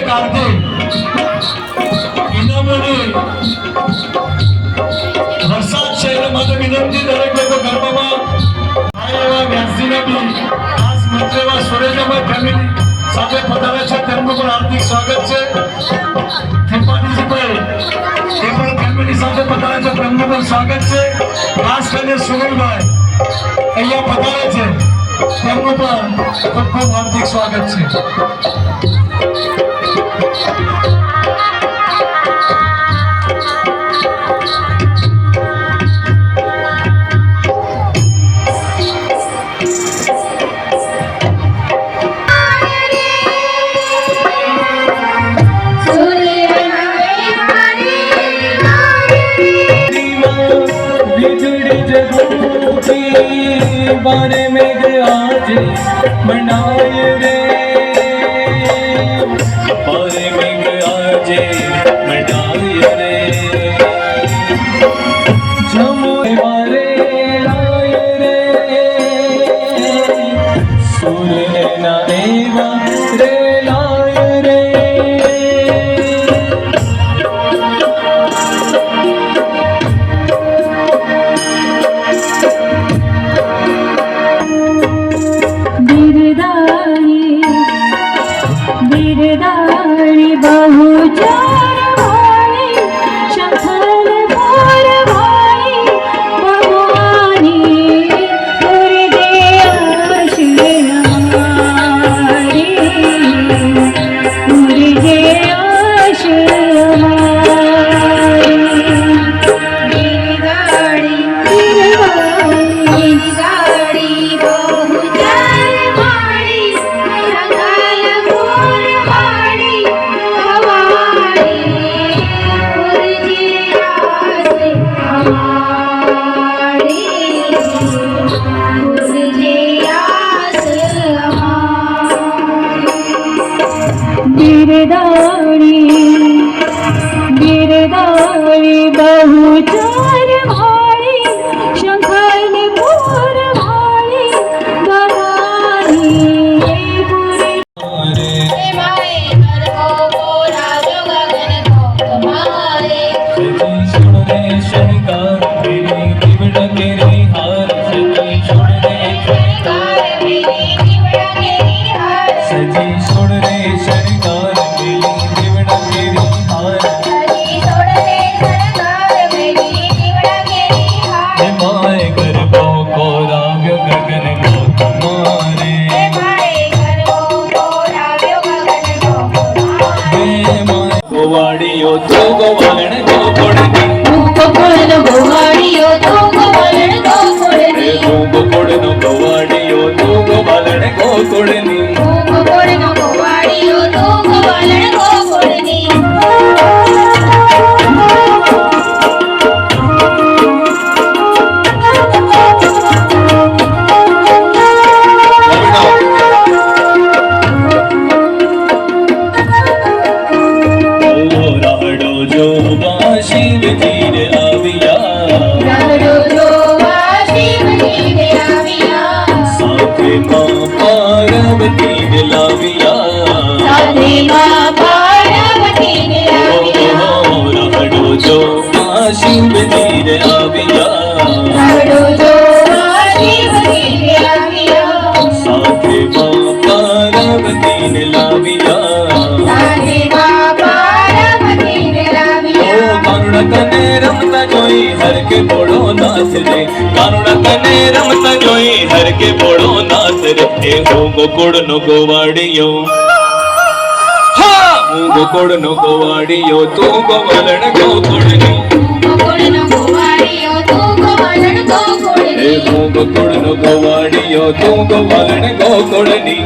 एक आरती इनामोनी वरसाद शहर में विनंती दरेक लोग गरबाમાં આ એવા વ્યાસજીને બી ખાસ મંત્ર એવા સુરેજામાં ફેમિલી સાથે પધારે છે તેમનું પણ હાર્દિક સ્વાગત છે ત્રિપાઠીજીભાઈ એ પણ ફેમિલી સાથે પધારે છે તેમનું પણ સ્વાગત છે ખાસ કરીને સુનિલભાઈ અહીંયા પધારે છે તેમનું પણ ખૂબ ખૂબ હાર્દિક સ્વાગત છે बारे में आज मनाए रे बारे में आज मनाए रे जमो बारे लाए रे सूर्य ना एवा रे लाए रे गिरदारी बहुचार वाणी शंखल मोर वाणी भगवानी गुरुदेव श्री हमारी गुरुदेव श्री हमारी गिरदारी गिरदारी बहुचार वाणी शंखल मोर वाणी भवानी गिरदारी गिरदारी बहुचार वाणी शंखल मोर वाणी भवानी गोवाड़ियो तो गोवालन को कोड़नी गोवाड़ियो तो गोवालन को कोड़नी गोवाड़ियो तो गोवालन को कोड़नी गोवाड़ियो तो गोवालन को कोड़नी शिव जी रे आविया साथे मां पार्वती रे लाविया राडो जो मां शिव जी रे आविया साथे मां पार्वती रे लाविया कने रमता जोई हर के बोड़ो नाथ रे कानुड़ा कने रमता जोई हर के बोड़ो नाथ रे ए हो गोकुड़ नो गोवाड़ियो हाँ हूँ गोकुड़ नो गोवाड़ियो तू गोवालन गोकुड़नी ए हूँ गोकुड़ नो गोवाड़ियो तू गोवालन गोकुड़नी